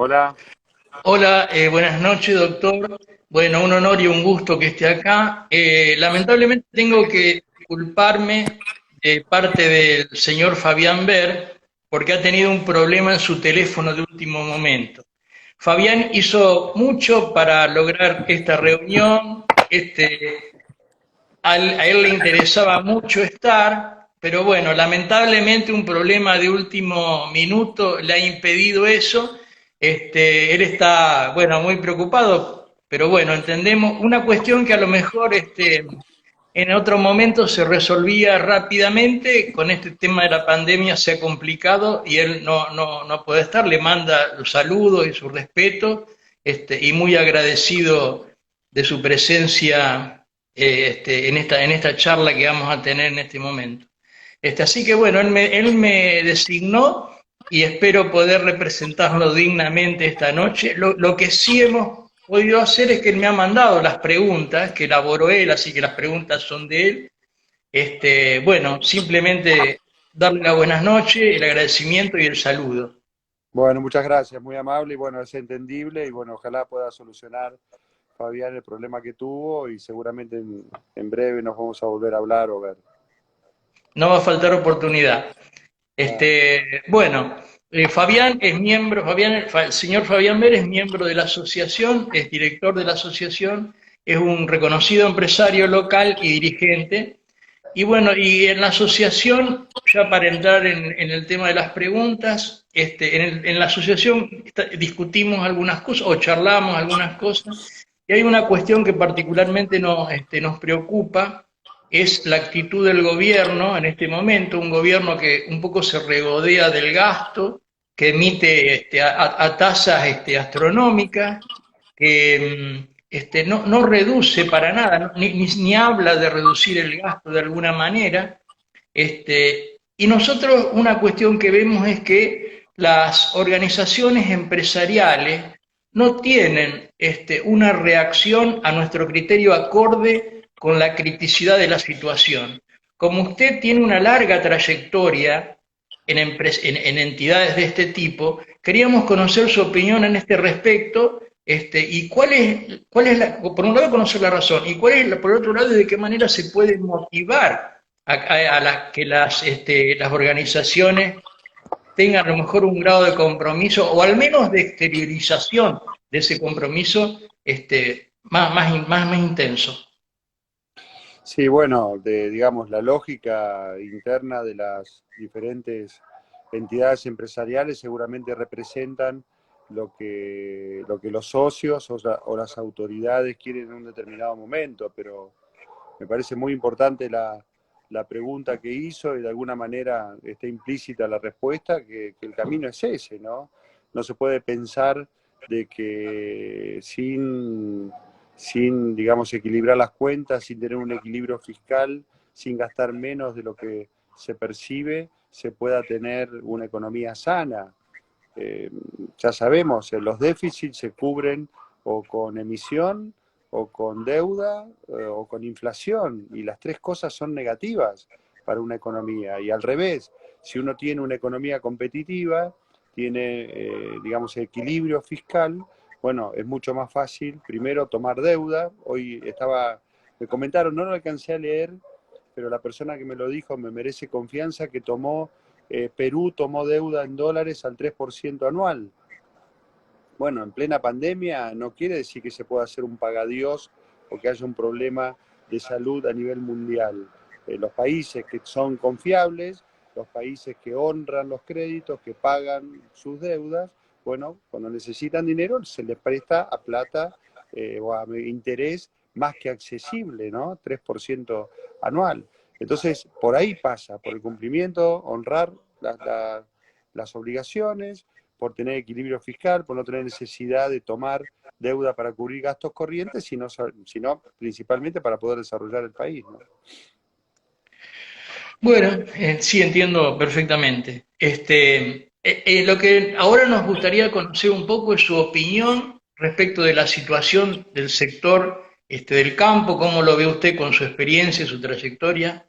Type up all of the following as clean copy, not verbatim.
Hola. Hola, buenas noches, doctor. Bueno, un honor y un gusto que esté acá. Lamentablemente tengo que disculparme de parte del señor Fabián Ver porque ha tenido un problema en su teléfono de último momento. Fabián hizo mucho para lograr esta reunión. A él le interesaba mucho estar, pero bueno, lamentablemente un problema de último minuto le ha impedido eso. Él está, bueno, muy preocupado, pero bueno, entendemos una cuestión que a lo mejor en otro momento se resolvía rápidamente. Con este tema de la pandemia se ha complicado y él no puede estar. Le manda los saludos y su respeto, y muy agradecido de su presencia, en esta charla que vamos a tener en este momento. Así que bueno, él me designó y espero poder representarlo dignamente esta noche. Lo que sí hemos podido hacer es que él me ha mandado las preguntas que elaboró él, así que las preguntas son de él. Bueno, simplemente darle las buenas noches, el agradecimiento y el saludo. Bueno, muchas gracias, muy amable y bueno, es entendible y bueno, ojalá pueda solucionar Fabián el problema que tuvo y seguramente en breve nos vamos a volver a hablar o ver. No va a faltar oportunidad. Ah, Bueno, Fabián es miembro, el señor Fabián Ver es miembro de la asociación, es director de la asociación, es un reconocido empresario local y dirigente. Y bueno, y en la asociación, ya para entrar en el tema de las preguntas, en la asociación discutimos algunas cosas o charlamos algunas cosas, y hay una cuestión que particularmente nos preocupa, es la actitud del gobierno en este momento, un gobierno que un poco se regodea del gasto, que emite a tasas astronómicas, que no reduce para nada, ni habla de reducir el gasto de alguna manera. Y nosotros una cuestión que vemos es que las organizaciones empresariales no tienen una reacción a nuestro criterio acorde con la criticidad de la situación. Como usted tiene una larga trayectoria en entidades de este tipo, queríamos conocer su opinión en este respecto, y por un lado conocer la razón, y por otro lado, de qué manera se puede motivar que las organizaciones tengan a lo mejor un grado de compromiso o al menos de exteriorización de ese compromiso, más intenso. sí, bueno, digamos, la lógica interna de las diferentes entidades empresariales seguramente representan lo que los socios o las autoridades quieren en un determinado momento, pero me parece muy importante la pregunta que hizo y de alguna manera está implícita la respuesta, que el camino es ese, ¿no? No se puede pensar de que sin, digamos, equilibrar las cuentas, sin tener un equilibrio fiscal, sin gastar menos de lo que se percibe, se pueda tener una economía sana. Eh, ya sabemos, los déficits se cubren o con emisión, o con deuda, o con inflación, y las tres cosas son negativas para una economía. Y al revés, si uno tiene una economía competitiva, tiene, digamos, equilibrio fiscal, bueno, es mucho más fácil, primero, tomar deuda. Me comentaron, no lo alcancé a leer, pero la persona que me lo dijo me merece confianza, que Perú tomó deuda en dólares al 3% anual. Bueno, en plena pandemia no quiere decir que se pueda hacer un pagadiós o que haya un problema de salud a nivel mundial. Los países que son confiables, los países que honran los créditos, que pagan sus deudas, bueno, cuando necesitan dinero se les presta a plata, o a interés más que accesible, ¿no? 3% anual. Entonces, por ahí pasa, por el cumplimiento, honrar las obligaciones, por tener equilibrio fiscal, por no tener necesidad de tomar deuda para cubrir gastos corrientes, sino principalmente para poder desarrollar el país, ¿no? Bueno, sí entiendo perfectamente. Lo que ahora nos gustaría conocer un poco es su opinión respecto de la situación del sector, del campo, cómo lo ve usted con su experiencia, su trayectoria.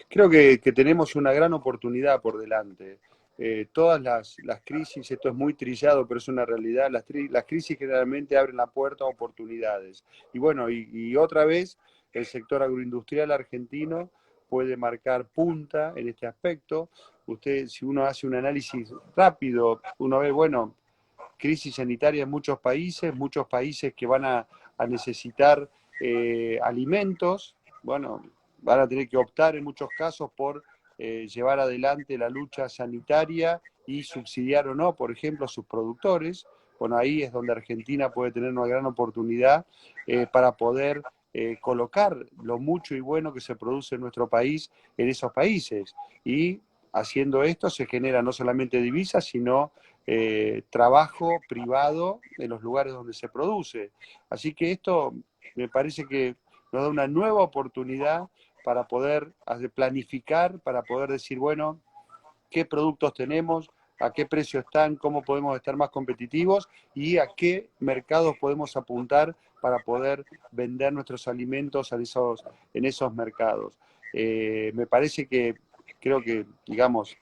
Creo que tenemos una gran oportunidad por delante. todas las crisis, esto es muy trillado, pero es una realidad, las crisis generalmente abren la puerta a oportunidades. Y bueno, y otra vez el sector agroindustrial argentino puede marcar punta en este aspecto. Usted, si uno hace un análisis rápido, uno ve, bueno, crisis sanitaria en muchos países que van a necesitar alimentos, bueno, van a tener que optar en muchos casos por llevar adelante la lucha sanitaria y subsidiar o no, por ejemplo, a sus productores. Bueno, ahí es donde Argentina puede tener una gran oportunidad para poder colocar lo mucho y bueno que se produce en nuestro país en esos países. Y haciendo esto se genera no solamente divisas, sino trabajo privado en los lugares donde se produce. Así que esto me parece que nos da una nueva oportunidad para poder planificar, para poder decir, bueno, qué productos tenemos, a qué precio están, cómo podemos estar más competitivos y a qué mercados podemos apuntar para poder vender nuestros alimentos en esos mercados. Me parece que, creo que, digamos,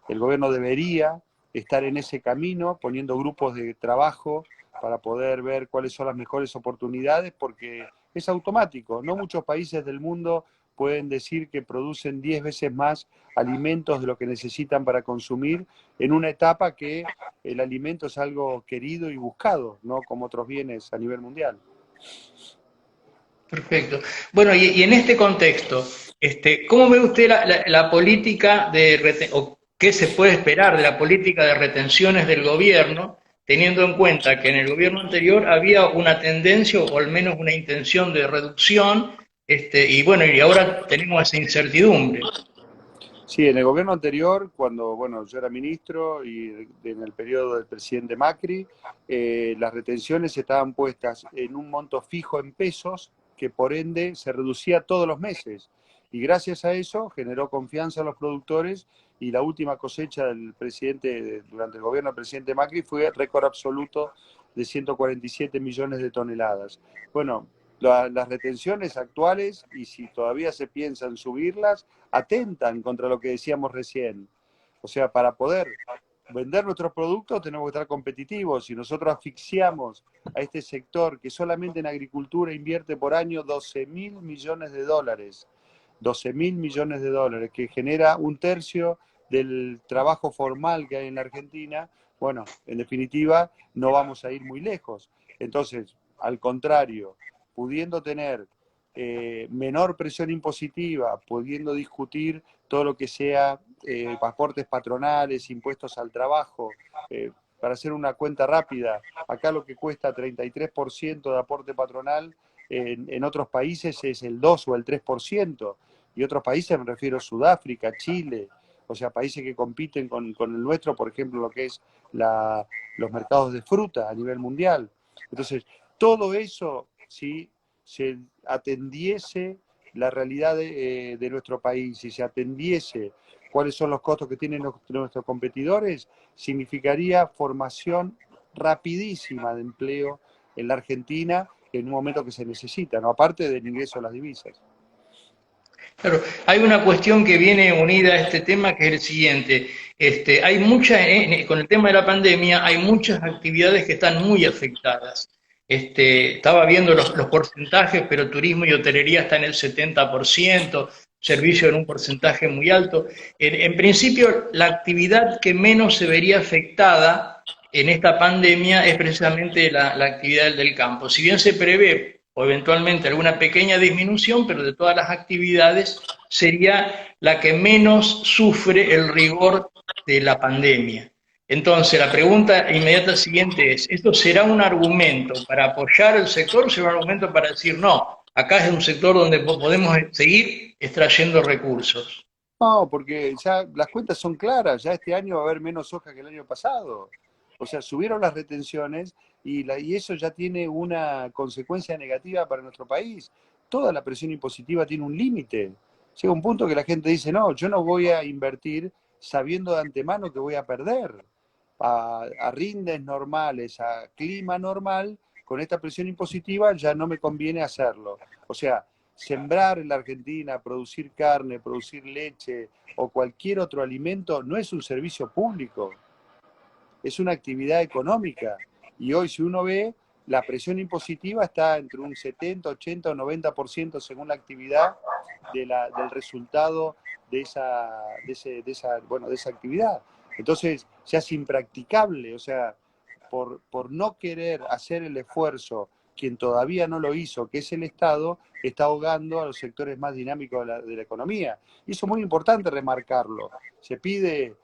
el gobierno debería estar en ese camino, poniendo grupos de trabajo para poder ver cuáles son las mejores oportunidades, porque es automático. No muchos países del mundo pueden decir que producen 10 veces más alimentos de lo que necesitan para consumir en una etapa que el alimento es algo querido y buscado, no como otros bienes a nivel mundial. Perfecto. Bueno, y en este contexto, ¿cómo ve usted la política o qué se puede esperar de la política de retenciones del gobierno, teniendo en cuenta que en el gobierno anterior había una tendencia o al menos una intención de reducción, y bueno, y ahora tenemos esa incertidumbre? Sí, en el gobierno anterior, cuando bueno, yo era ministro y en el periodo del presidente Macri, las retenciones estaban puestas en un monto fijo en pesos que por ende se reducía todos los meses. Y gracias a eso generó confianza a los productores y la última cosecha del presidente, durante el gobierno del presidente Macri, fue récord absoluto de 147 millones de toneladas. Bueno, las retenciones actuales, y si todavía se piensa en subirlas, atentan contra lo que decíamos recién. O sea, para poder vender nuestros productos tenemos que estar competitivos. Si nosotros asfixiamos a este sector que solamente en agricultura invierte por año 12.000 millones de dólares, 12.000 millones de dólares, que genera un tercio del trabajo formal que hay en la Argentina, bueno, en definitiva, no vamos a ir muy lejos. Entonces, al contrario, pudiendo tener menor presión impositiva, pudiendo discutir todo lo que sea aportes patronales, impuestos al trabajo, para hacer una cuenta rápida, acá lo que cuesta 33% de aporte patronal, en otros países es el 2 o el 3%, y otros países me refiero a Sudáfrica, Chile, o sea, países que compiten con el nuestro, por ejemplo, lo que es los mercados de fruta a nivel mundial. Entonces, todo eso, si se atendiese la realidad de nuestro país, si se atendiese cuáles son los costos que tienen nuestros competidores, significaría formación rapidísima de empleo en la Argentina en un momento que se necesita, ¿no? Aparte del ingreso a las divisas. Claro, hay una cuestión que viene unida a este tema que es el siguiente. Hay con el tema de la pandemia, hay muchas actividades que están muy afectadas. Estaba viendo los porcentajes, pero turismo y hotelería está en el 70%, servicio en un porcentaje muy alto. En principio, la actividad que menos se vería afectada en esta pandemia es precisamente la actividad del campo. Si bien se prevé o eventualmente alguna pequeña disminución, pero de todas las actividades sería la que menos sufre el rigor de la pandemia. Entonces, la pregunta inmediata siguiente es, ¿esto será un argumento para apoyar el sector o será un argumento para decir, no, acá es un sector donde podemos seguir extrayendo recursos? No, porque ya las cuentas son claras, ya este año va a haber menos soja que el año pasado. O sea, subieron las retenciones y eso ya tiene una consecuencia negativa para nuestro país. Toda la presión impositiva tiene un límite. Llega un punto que la gente dice, no, yo no voy a invertir sabiendo de antemano que voy a perder. A rindes normales, a clima normal, con esta presión impositiva ya no me conviene hacerlo. O sea, sembrar en la Argentina, producir carne, producir leche o cualquier otro alimento no es un servicio público, es una actividad económica. Y hoy, si uno ve, la presión impositiva está entre un 70, 80 o 90% según la actividad del resultado de esa actividad. Entonces, se hace impracticable, o sea, por no querer hacer el esfuerzo, quien todavía no lo hizo, que es el Estado, está ahogando a los sectores más dinámicos de la economía. Y eso es muy importante remarcarlo. Se pide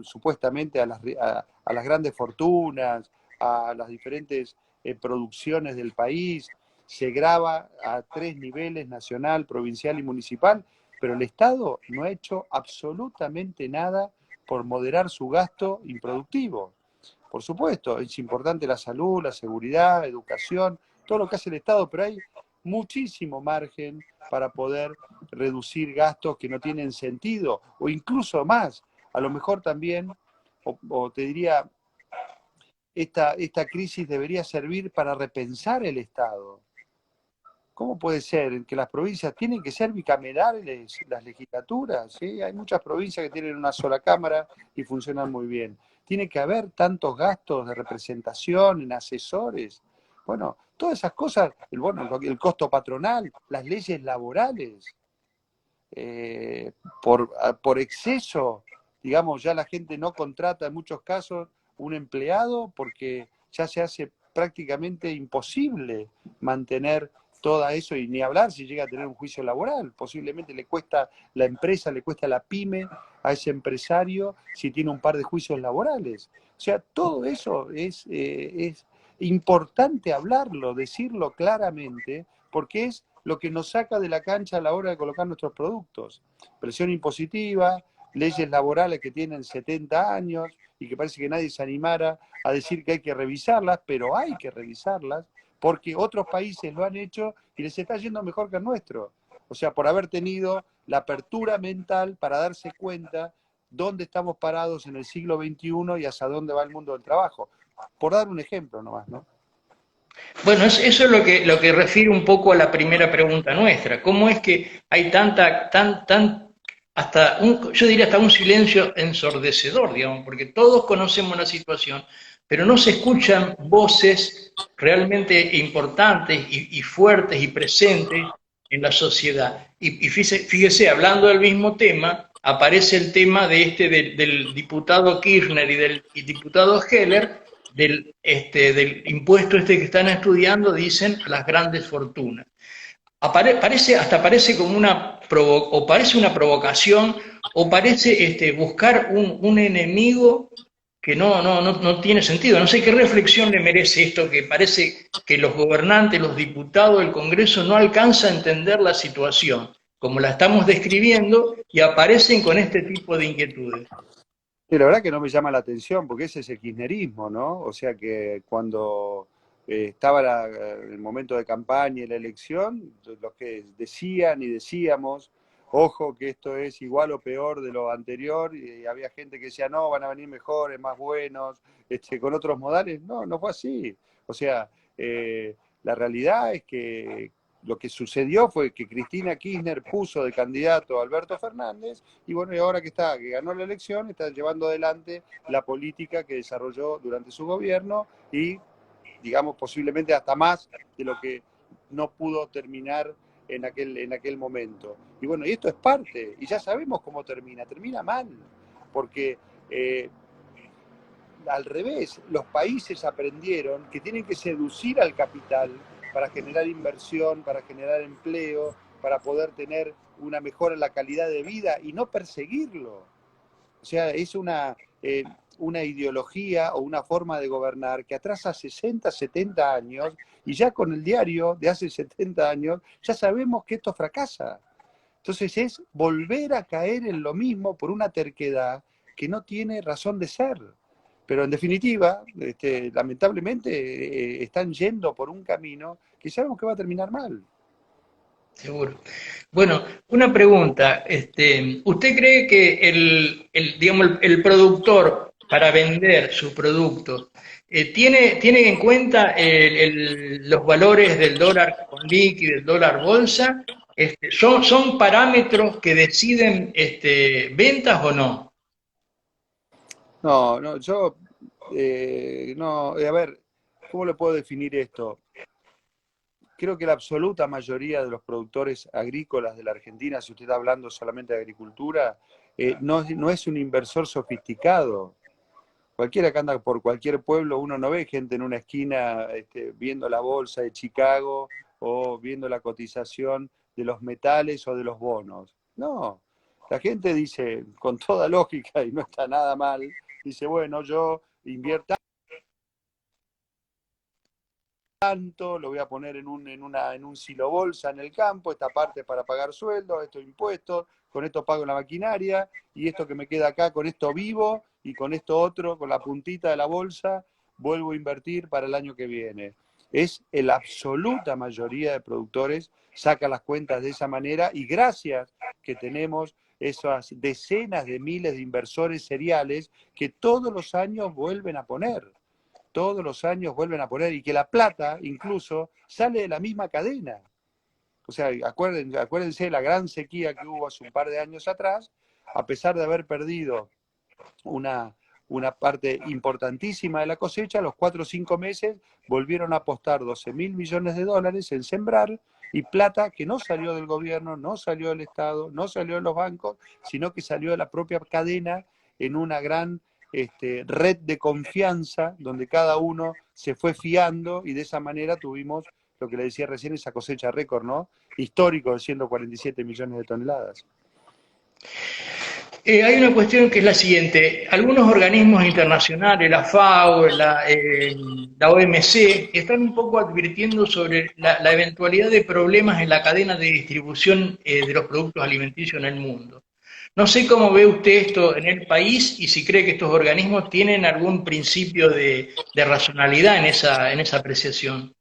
supuestamente a las grandes fortunas, a las diferentes producciones del país, se grava a 3 niveles, nacional, provincial y municipal, pero el Estado no ha hecho absolutamente nada por moderar su gasto improductivo. Por supuesto, es importante la salud, la seguridad, educación, todo lo que hace el Estado, pero hay muchísimo margen para poder reducir gastos que no tienen sentido, o incluso más. A lo mejor también, o te diría, esta crisis debería servir para repensar el Estado. ¿Cómo puede ser que las provincias tienen que ser bicamerales, las legislaturas? ¿Sí? Hay muchas provincias que tienen una sola cámara y funcionan muy bien. Tiene que haber tantos gastos de representación en asesores. Bueno, todas esas cosas, el costo patronal, las leyes laborales, por exceso, digamos, ya la gente no contrata en muchos casos un empleado porque ya se hace prácticamente imposible mantener todo eso, y ni hablar si llega a tener un juicio laboral. Posiblemente le cuesta la empresa, le cuesta la pyme a ese empresario si tiene un par de juicios laborales. O sea, todo eso es importante hablarlo, decirlo claramente, porque es lo que nos saca de la cancha a la hora de colocar nuestros productos. Presión impositiva, leyes laborales que tienen 70 años y que parece que nadie se animara a decir que hay que revisarlas, pero hay que revisarlas, porque otros países lo han hecho y les está yendo mejor que el nuestro. O sea, por haber tenido la apertura mental para darse cuenta dónde estamos parados en el siglo XXI y hacia dónde va el mundo del trabajo. Por dar un ejemplo nomás, ¿no? Bueno, eso es lo que refiere un poco a la primera pregunta nuestra. ¿Cómo es que hay yo diría hasta un silencio ensordecedor, digamos, porque todos conocemos la situación, pero no se escuchan voces realmente importantes y fuertes y presentes en la sociedad? Y fíjese, hablando del mismo tema, aparece el tema del diputado Kirchner y del diputado Heller, del impuesto que están estudiando, dicen, a las grandes fortunas. Parece como o parece una provocación, o parece buscar un enemigo que no tiene sentido. No sé qué reflexión le merece esto, que parece que los gobernantes, los diputados del Congreso no alcanzan a entender la situación, como la estamos describiendo, y aparecen con este tipo de inquietudes. Sí, la verdad que no me llama la atención, porque ese es el kirchnerismo, ¿no? O sea que cuando estaba el momento de campaña y la elección, los que decían y decíamos, ojo que esto es igual o peor de lo anterior, y había gente que decía, no, van a venir mejores, más buenos, con otros modales. No, no fue así. O sea, la realidad es que lo que sucedió fue que Cristina Kirchner puso de candidato a Alberto Fernández, y bueno, y ahora que ganó la elección, está llevando adelante la política que desarrolló durante su gobierno y, digamos, posiblemente hasta más de lo que no pudo terminar en aquel momento. Y bueno, y esto es parte, y ya sabemos cómo termina mal, porque al revés, los países aprendieron que tienen que seducir al capital para generar inversión, para generar empleo, para poder tener una mejora en la calidad de vida y no perseguirlo. O sea, es una ideología o una forma de gobernar que atrasa 60, 70 años, y ya con el diario de hace 70 años ya sabemos que esto fracasa. Entonces es volver a caer en lo mismo por una terquedad que no tiene razón de ser. Pero en definitiva, lamentablemente, están yendo por un camino que sabemos que va a terminar mal. Seguro. Bueno, una pregunta. ¿Usted cree que digamos, el productor para vender su producto, ¿tiene en cuenta los valores del dólar con liqui y del dólar bolsa? ¿Son parámetros que deciden ventas o no? No, no, yo, no, a ver, ¿cómo le puedo definir esto? Creo que la absoluta mayoría de los productores agrícolas de la Argentina, si usted está hablando solamente de agricultura, no es un inversor sofisticado. Cualquiera que anda por cualquier pueblo, uno no ve gente en una esquina viendo la bolsa de Chicago o viendo la cotización de los metales o de los bonos. No, la gente dice, con toda lógica, y no está nada mal, dice, bueno, yo invierto tanto, lo voy a poner en un silo bolsa en el campo, esta parte para pagar sueldos, estos impuestos, con esto pago la maquinaria, y esto que me queda acá, con esto vivo, y con esto otro, con la puntita de la bolsa, vuelvo a invertir para el año que viene. Es la absoluta mayoría de productores saca las cuentas de esa manera, y gracias que tenemos esas decenas de miles de inversores seriales que todos los años vuelven a poner, todos los años vuelven a poner, y que la plata incluso sale de la misma cadena. O sea, acuérdense de la gran sequía que hubo hace un par de años atrás, a pesar de haber perdido una, una parte importantísima de la cosecha, a los 4 o 5 meses volvieron a apostar 12.000 millones de dólares en sembrar, y plata que no salió del gobierno, no salió del Estado, no salió de los bancos, sino que salió de la propia cadena en una gran red de confianza donde cada uno se fue fiando, y de esa manera tuvimos lo que le decía recién, esa cosecha récord, ¿no? Histórico de 147 millones de toneladas. Hay una cuestión que es la siguiente. Algunos organismos internacionales, la FAO, la OMC, están un poco advirtiendo sobre la eventualidad de problemas en la cadena de distribución de los productos alimenticios en el mundo. No sé cómo ve usted esto en el país y si cree que estos organismos tienen algún principio de racionalidad en esa apreciación.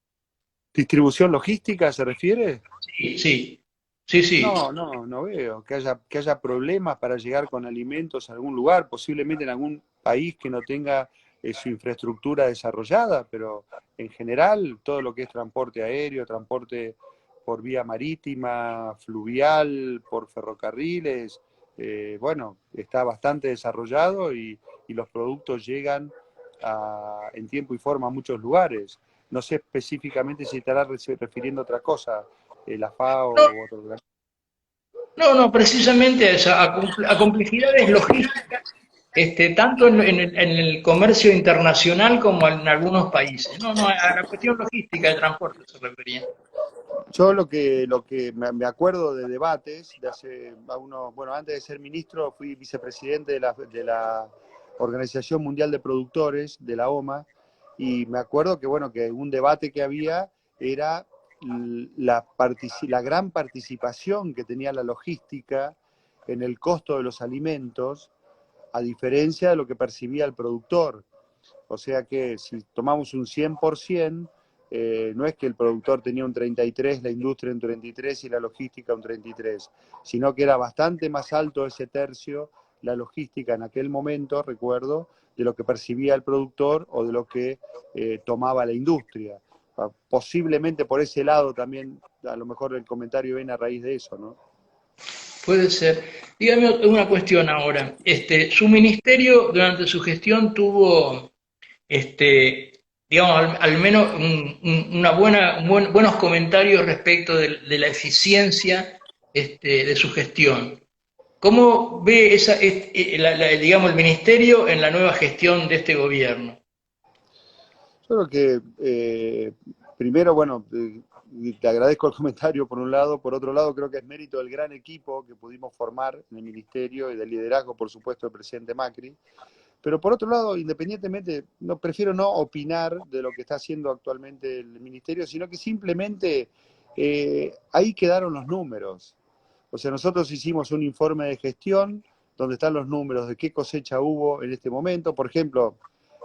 ¿Distribución logística se refiere? Sí, sí, sí, sí. No, no, no veo que haya problemas para llegar con alimentos a algún lugar, posiblemente en algún país que no tenga su infraestructura desarrollada, pero en general todo lo que es transporte aéreo, transporte por vía marítima, fluvial, por ferrocarriles, bueno, está bastante desarrollado, y los productos llegan en tiempo y forma a muchos lugares. No sé específicamente si estará refiriendo a otra cosa, la FAO No, u otro lugar. no, precisamente a complejidades logísticas, tanto en el comercio internacional como en algunos países. No, no, a la cuestión logística de transporte se refería. Yo lo que me acuerdo de debates de hace unos, bueno, antes de ser ministro fui vicepresidente de la Organización Mundial de Productores, de la OMA, y me acuerdo que, bueno, que un debate que había era la gran participación que tenía la logística en el costo de los alimentos, a diferencia de lo que percibía el productor. O sea que si tomamos un 100%, no es que el productor tenía un 33, la industria un 33 y la logística un 33, sino que era bastante más alto ese tercio, la logística en aquel momento, recuerdo, de lo que percibía el productor o de lo que tomaba la industria. Posiblemente por ese lado también, a lo mejor el comentario viene a raíz de eso, ¿no? Puede ser. Dígame una cuestión ahora. Su ministerio durante su gestión tuvo, digamos, al menos una buenos comentarios respecto de la eficiencia de su gestión. ¿Cómo ve digamos, el ministerio en la nueva gestión de este gobierno? Yo creo que primero, bueno, te agradezco el comentario por un lado, por otro lado creo que es mérito del gran equipo que pudimos formar en el ministerio y del liderazgo, por supuesto, del presidente Macri, pero por otro lado, independientemente, no, prefiero no opinar de lo que está haciendo actualmente el ministerio, sino que simplemente ahí quedaron los números. O sea, nosotros hicimos un informe de gestión donde están los números de qué cosecha hubo en este momento. Por ejemplo,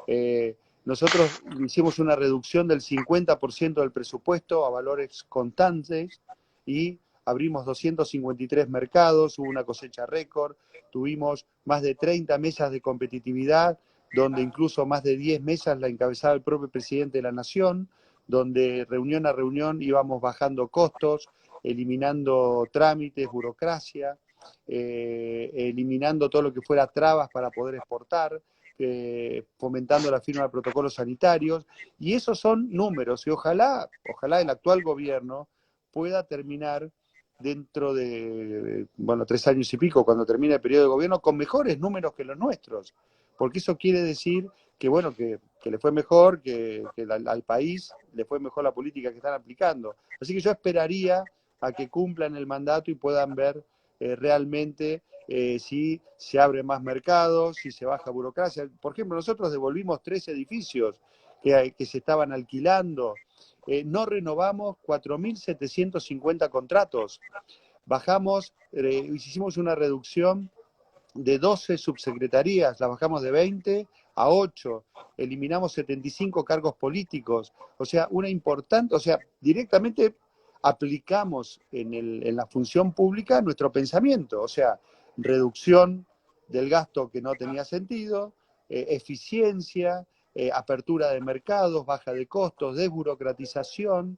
eh, nosotros hicimos una reducción del 50% del presupuesto a valores constantes, y abrimos 253 mercados, hubo una cosecha récord, tuvimos más de 30 mesas de competitividad donde incluso más de 10 mesas la encabezaba el propio presidente de la Nación, donde reunión a reunión íbamos bajando costos, eliminando trámites, burocracia, eliminando todo lo que fuera trabas para poder exportar, fomentando la firma de protocolos sanitarios, y esos son números, y ojalá el actual gobierno pueda terminar dentro de, bueno, 3 años y pico, cuando termine el periodo de gobierno, con mejores números que los nuestros, porque eso quiere decir que, bueno, que le fue mejor, que al país le fue mejor la política que están aplicando. Así que yo esperaría a que cumplan el mandato y puedan ver realmente si se abren más mercados, si se baja burocracia. Por ejemplo, nosotros devolvimos 3 edificios que se estaban alquilando, no renovamos 4.750 contratos, bajamos, hicimos una reducción de 12 subsecretarías, la bajamos de 20 a 8, eliminamos 75 cargos políticos, o sea, directamente aplicamos en la función pública nuestro pensamiento, o sea, reducción del gasto que no tenía sentido, eficiencia, apertura de mercados, baja de costos, desburocratización,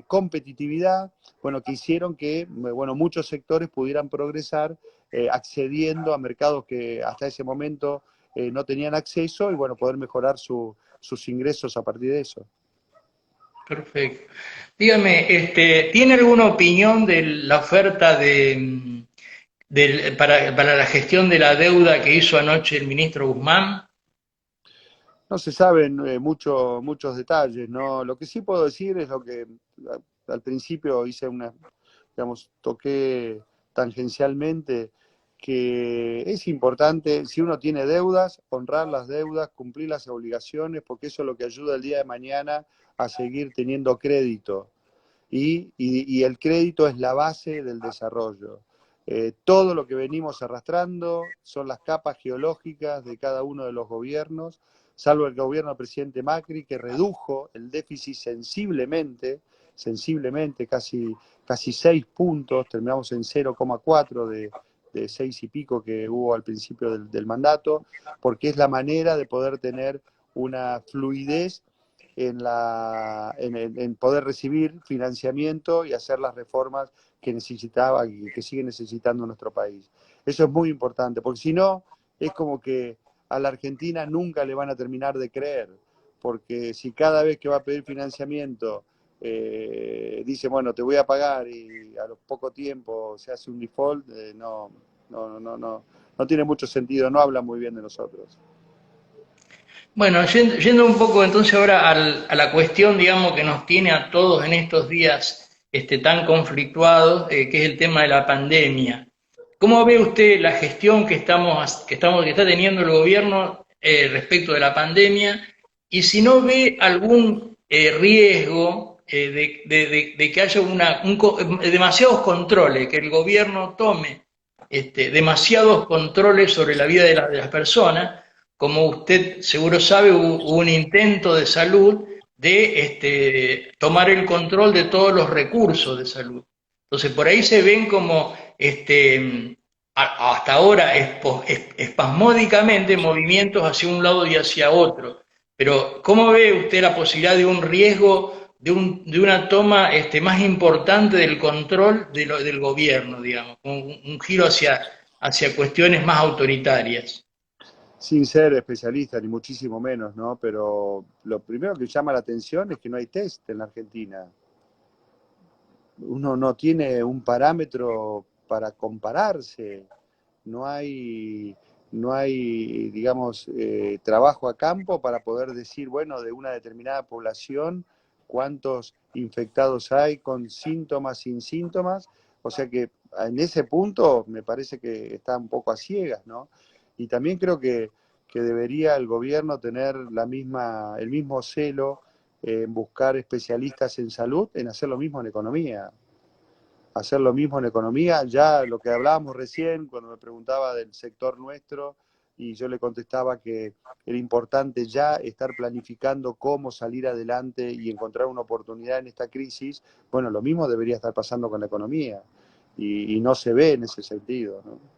competitividad, bueno, que hicieron que, bueno, muchos sectores pudieran progresar accediendo a mercados que hasta ese momento no tenían acceso y, bueno, poder mejorar sus ingresos a partir de eso. Perfecto. Dígame, ¿tiene alguna opinión de la oferta para la gestión de la deuda que hizo anoche el ministro Guzmán? No se saben muchos detalles, ¿no? Lo que sí puedo decir es lo que al principio toqué tangencialmente, que es importante, si uno tiene deudas, honrar las deudas, cumplir las obligaciones, porque eso es lo que ayuda el día de mañana a seguir teniendo crédito. Y el crédito es la base del desarrollo. Todo lo que venimos arrastrando son las capas geológicas de cada uno de los gobiernos, salvo el gobierno del presidente Macri, que redujo el déficit sensiblemente, casi 6 puntos, terminamos en 0,4 de 6 y pico que hubo al principio del mandato, porque es la manera de poder tener una fluidez en poder recibir financiamiento y hacer las reformas que necesitaba y que sigue necesitando nuestro país. Eso es muy importante, porque si no, es como que a la Argentina nunca le van a terminar de creer, porque si cada vez que va a pedir financiamiento dice, bueno, te voy a pagar y a lo poco tiempo se hace un default, no tiene mucho sentido, no habla muy bien de nosotros. Bueno, yendo un poco entonces ahora a la cuestión, digamos, que nos tiene a todos en estos días tan conflictuados, que es el tema de la pandemia. ¿Cómo ve usted la gestión que está teniendo el gobierno respecto de la pandemia? Y si no ve algún riesgo de que haya demasiados controles, que el gobierno tome demasiados controles sobre la vida de las personas. Como usted seguro sabe, hubo un intento de salud de tomar el control de todos los recursos de salud. Entonces, por ahí se ven como hasta ahora espasmódicamente movimientos hacia un lado y hacia otro. Pero, ¿cómo ve usted la posibilidad de un riesgo, de una toma más importante del control del gobierno, digamos, un giro hacia cuestiones más autoritarias? Sin ser especialista, ni muchísimo menos, ¿no? Pero lo primero que llama la atención es que no hay test en la Argentina. Uno no tiene un parámetro para compararse, no hay, no hay digamos, trabajo a campo para poder decir, bueno, de una determinada población, cuántos infectados hay con síntomas, sin síntomas. O sea que en ese punto me parece que está un poco a ciegas, ¿no? Y también creo que debería el gobierno tener el mismo celo en buscar especialistas en salud, en hacer lo mismo en economía. Hacer lo mismo en economía, ya lo que hablábamos recién, cuando me preguntaba del sector nuestro, y yo le contestaba que era importante ya estar planificando cómo salir adelante y encontrar una oportunidad en esta crisis. Bueno, lo mismo debería estar pasando con la economía, y no se ve en ese sentido, ¿no?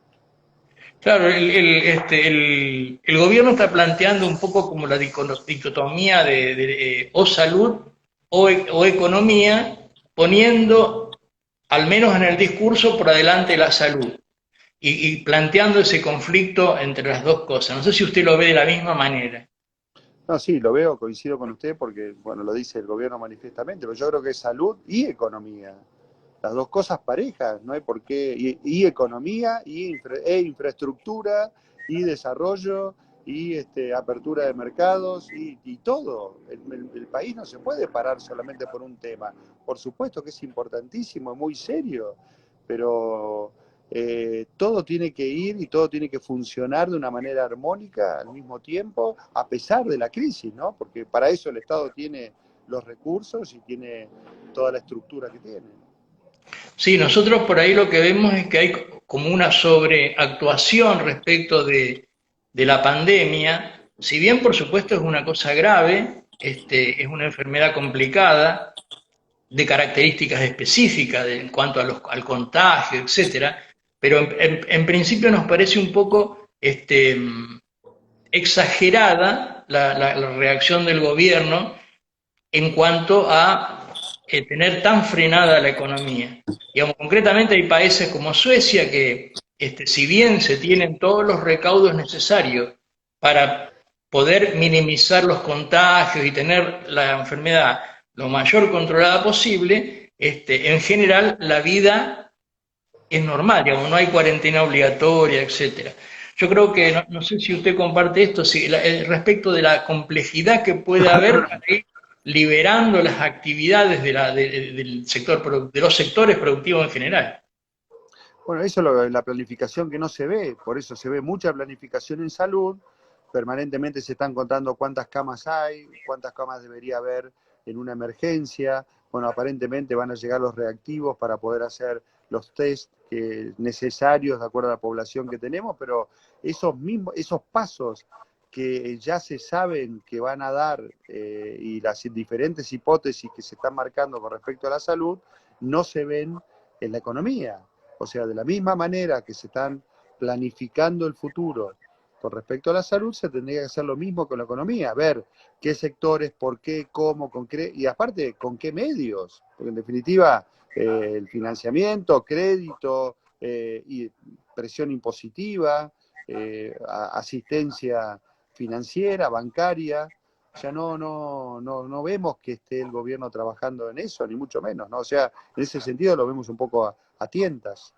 Claro, el gobierno está planteando un poco como la dicotomía de o salud o economía, poniendo, al menos en el discurso, por adelante la salud y planteando ese conflicto entre las dos cosas. No sé si usted lo ve de la misma manera. No, sí, lo veo, coincido con usted porque, bueno, lo dice el gobierno manifiestamente, pero yo creo que es salud y economía. Las dos cosas parejas, no hay por qué, y economía, e infraestructura, y desarrollo, y apertura de mercados, y todo. El país no se puede parar solamente por un tema. Por supuesto que es importantísimo, es muy serio, pero todo tiene que ir y todo tiene que funcionar de una manera armónica al mismo tiempo, a pesar de la crisis, ¿no? Porque para eso el Estado tiene los recursos y tiene toda la estructura que tiene. Sí, nosotros por ahí lo que vemos es que hay como una sobreactuación respecto de la pandemia. Si bien por supuesto es una cosa grave, es una enfermedad complicada, de características específicas en cuanto a al contagio, etcétera, pero en principio nos parece un poco exagerada la reacción del gobierno en cuanto a tener tan frenada la economía. Digamos, concretamente hay países como Suecia que, si bien se tienen todos los recaudos necesarios para poder minimizar los contagios y tener la enfermedad lo mayor controlada posible, en general la vida es normal, digamos, no hay cuarentena obligatoria, etcétera. Yo creo que, no sé si usted comparte esto, si, respecto de la complejidad que puede haber para ir liberando las actividades del sector, de los sectores productivos en general. Bueno, eso es la planificación que no se ve, por eso se ve mucha planificación en salud, permanentemente se están contando cuántas camas hay, cuántas camas debería haber en una emergencia, bueno, aparentemente van a llegar los reactivos para poder hacer los test necesarios de acuerdo a la población que tenemos, pero esos pasos que ya se saben que van a dar y las diferentes hipótesis que se están marcando con respecto a la salud no se ven en la economía. O sea, de la misma manera que se están planificando el futuro con respecto a la salud, se tendría que hacer lo mismo con la economía, ver qué sectores, por qué, cómo, con qué, y aparte, con qué medios, porque en definitiva, el financiamiento, crédito, y presión impositiva, asistencia financiera, bancaria, ya no vemos que esté el gobierno trabajando en eso, ni mucho menos, ¿no? O sea, en ese sentido lo vemos un poco a tientas.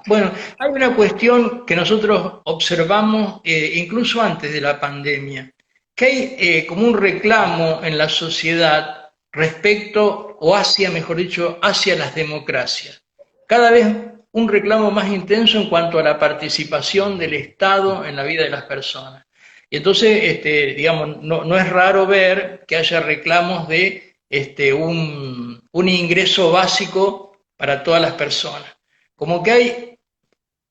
Bueno, hay una cuestión que nosotros observamos incluso antes de la pandemia, que hay como un reclamo en la sociedad respecto, o hacia, mejor dicho, hacia las democracias. Cada vez un reclamo más intenso en cuanto a la participación del Estado en la vida de las personas. Y entonces, digamos, no es raro ver que haya reclamos de un ingreso básico para todas las personas. Como que hay,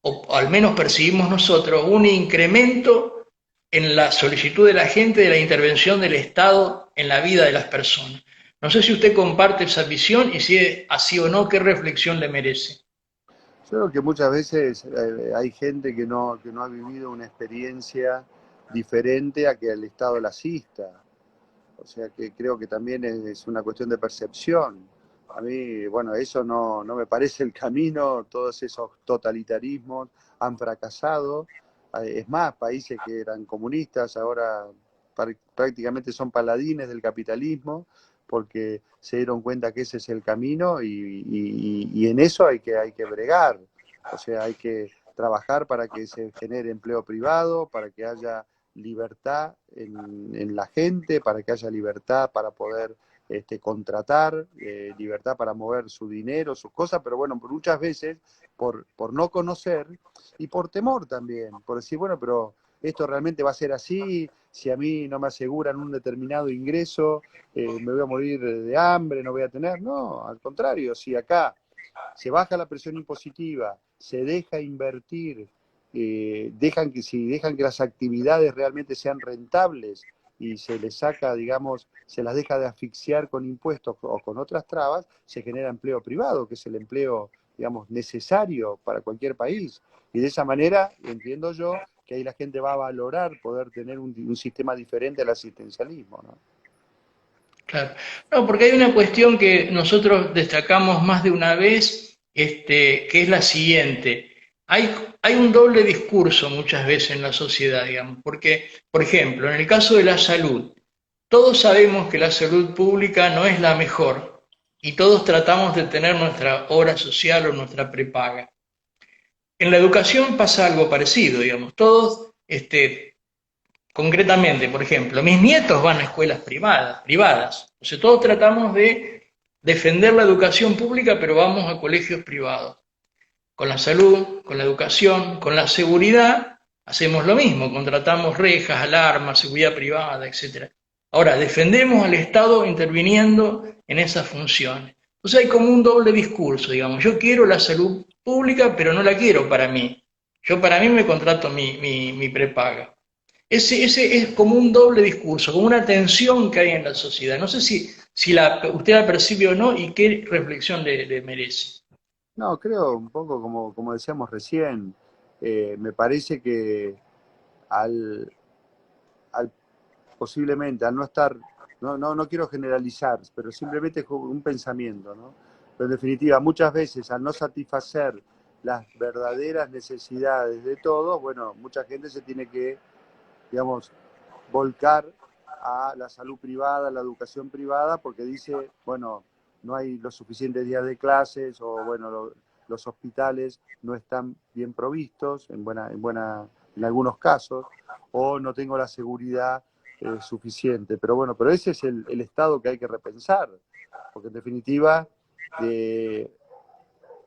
o al menos percibimos nosotros, un incremento en la solicitud de la gente de la intervención del Estado en la vida de las personas. No sé si usted comparte esa visión y si es así o no, qué reflexión le merece. Yo creo que muchas veces hay gente que no ha vivido una experiencia diferente a que el Estado la asista. O sea que creo que también es una cuestión de percepción. A mí, bueno, eso no me parece el camino, todos esos totalitarismos han fracasado. Es más, países que eran comunistas ahora prácticamente son paladines del capitalismo porque se dieron cuenta que ese es el camino y en eso hay que bregar. O sea, hay que trabajar para que se genere empleo privado, para que haya libertad en la gente, para que haya libertad para poder contratar, libertad para mover su dinero, sus cosas, pero bueno, muchas veces por no conocer y por temor también, por decir, bueno, pero esto realmente va a ser así, si a mí no me aseguran un determinado ingreso, me voy a morir de hambre, no voy a tener, no, al contrario, si acá se baja la presión impositiva, se deja invertir, si dejan que las actividades realmente sean rentables y se les saca, digamos, se las deja de asfixiar con impuestos o con otras trabas, se genera empleo privado, que es el empleo digamos, necesario para cualquier país. Y de esa manera, entiendo yo, que ahí la gente va a valorar poder tener un sistema diferente al asistencialismo, ¿no? Claro. No, porque hay una cuestión que nosotros destacamos más de una vez, que es la siguiente. Hay un doble discurso muchas veces en la sociedad, digamos, porque, por ejemplo, en el caso de la salud, todos sabemos que la salud pública no es la mejor y todos tratamos de tener nuestra obra social o nuestra prepaga. En la educación pasa algo parecido, digamos, todos, concretamente, por ejemplo, mis nietos van a escuelas privadas. Entonces todos tratamos de defender la educación pública, pero vamos a colegios privados. Con la salud, con la educación, con la seguridad, hacemos lo mismo, contratamos rejas, alarmas, seguridad privada, etcétera. Ahora, defendemos al Estado interviniendo en esas funciones. Entonces hay como un doble discurso, digamos, yo quiero la salud pública, pero no la quiero para mí. Yo para mí me contrato mi prepaga. Ese es como un doble discurso, como una tensión que hay en la sociedad. No sé si usted la percibe o no y qué reflexión le merece. No, creo un poco como decíamos recién, me parece que al, al posiblemente, al no estar, no quiero generalizar, pero simplemente es un pensamiento, ¿no? Pero en definitiva, muchas veces al no satisfacer las verdaderas necesidades de todos, bueno, mucha gente se tiene que, digamos, volcar a la salud privada, a la educación privada, porque dice, bueno, no hay los suficientes días de clases o, bueno, los hospitales no están bien provistos en algunos casos, o no tengo la seguridad suficiente. Pero bueno, pero ese es el estado que hay que repensar, porque en definitiva eh,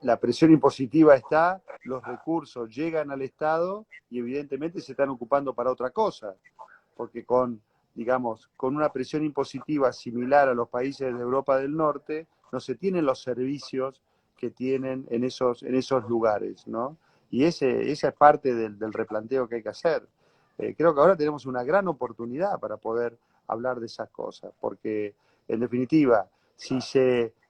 la presión impositiva está, los recursos llegan al Estado y evidentemente se están ocupando para otra cosa, porque digamos, con una presión impositiva similar a los países de Europa del Norte, no se tienen los servicios que tienen en esos lugares, ¿no? Y esa es parte del replanteo que hay que hacer. Creo que ahora tenemos una gran oportunidad para poder hablar de esas cosas, porque en definitiva, si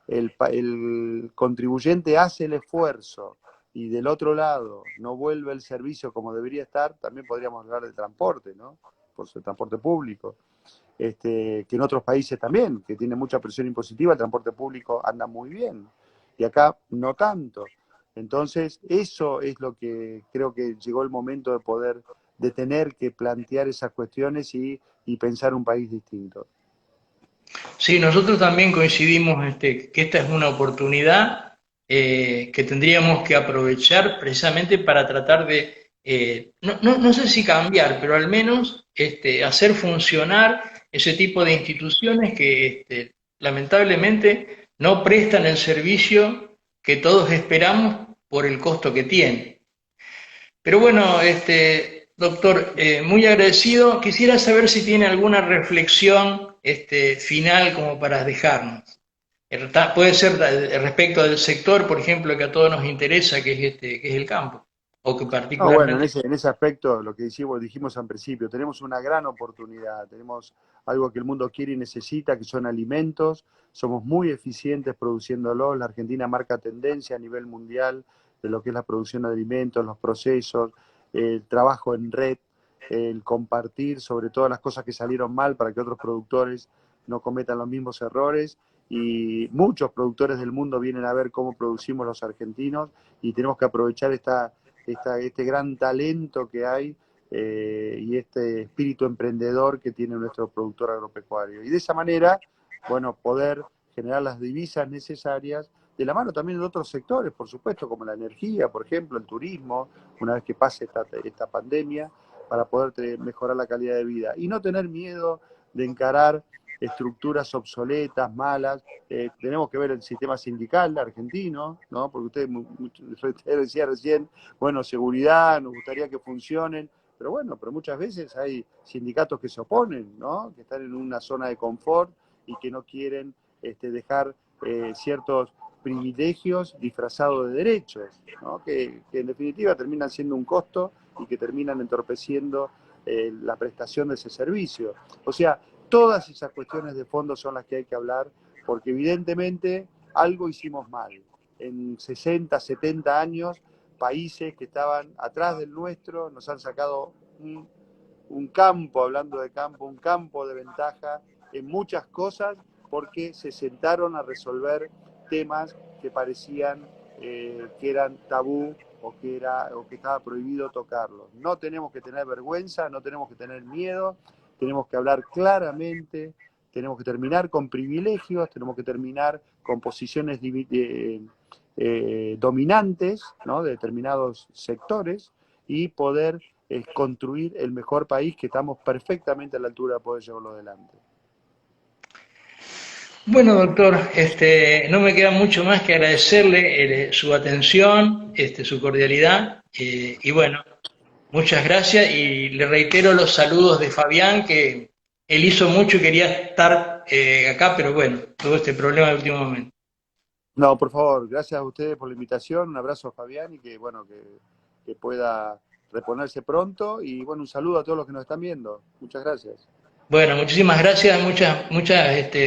el contribuyente hace el esfuerzo y del otro lado no vuelve el servicio como debería estar, también podríamos hablar de transporte, ¿no? Por el transporte público, que en otros países también, que tiene mucha presión impositiva, el transporte público anda muy bien, y acá no tanto. Entonces, eso es lo que creo que llegó el momento de tener que plantear esas cuestiones y pensar un país distinto. Sí, nosotros también coincidimos que esta es una oportunidad que tendríamos que aprovechar precisamente para tratar de, no sé si cambiar, pero al menos hacer funcionar ese tipo de instituciones que lamentablemente no prestan el servicio que todos esperamos por el costo que tienen. Pero bueno, doctor, muy agradecido. Quisiera saber si tiene alguna reflexión final como para dejarnos. Puede ser respecto del sector, por ejemplo, que a todos nos interesa, que es el campo, o que No, bueno, particularmente... en ese aspecto, lo que dijimos al principio, tenemos una gran oportunidad, tenemos algo que el mundo quiere y necesita, que son alimentos, somos muy eficientes produciéndolos, la Argentina marca tendencia a nivel mundial de lo que es la producción de alimentos, los procesos, el trabajo en red, el compartir sobre todas las cosas que salieron mal para que otros productores no cometan los mismos errores, y muchos productores del mundo vienen a ver cómo producimos los argentinos y tenemos que aprovechar este gran talento que hay y este espíritu emprendedor que tiene nuestro productor agropecuario. Y de esa manera, bueno, poder generar las divisas necesarias, de la mano también de otros sectores, por supuesto, como la energía, por ejemplo, el turismo, una vez que pase esta pandemia, para poder mejorar la calidad de vida. Y no tener miedo de encarar estructuras obsoletas, malas. Tenemos que ver el sistema sindical argentino, ¿no? Porque usted decía recién, bueno, seguridad, nos gustaría que funcionen, pero muchas veces hay sindicatos que se oponen, ¿no? Que están en una zona de confort y que no quieren dejar ciertos privilegios disfrazados de derechos, ¿no? Que en definitiva terminan siendo un costo y que terminan entorpeciendo la prestación de ese servicio. O sea, todas esas cuestiones de fondo son las que hay que hablar, porque evidentemente algo hicimos mal. en 60, 70 años, países que estaban atrás del nuestro, nos han sacado un campo, hablando de campo, un campo de ventaja en muchas cosas porque se sentaron a resolver temas que parecían que eran tabú o que estaba prohibido tocarlos. No tenemos que tener vergüenza, no tenemos que tener miedo, tenemos que hablar claramente, tenemos que terminar con privilegios, tenemos que terminar con posiciones dominantes, ¿no?, de determinados sectores, y poder construir el mejor país, que estamos perfectamente a la altura de poder llevarlo adelante. Bueno, doctor, no me queda mucho más que agradecerle su atención, su cordialidad, y bueno, muchas gracias y le reitero los saludos de Fabián, que él hizo mucho y quería estar acá, pero bueno, tuvo este problema de último momento. No, por favor, gracias a ustedes por la invitación, un abrazo a Fabián y que, bueno, que pueda reponerse pronto, y bueno, un saludo a todos los que nos están viendo. Muchas gracias. Bueno, muchísimas gracias, muchas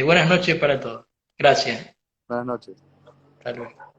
buenas noches para todos. Gracias. Buenas noches. Hasta luego.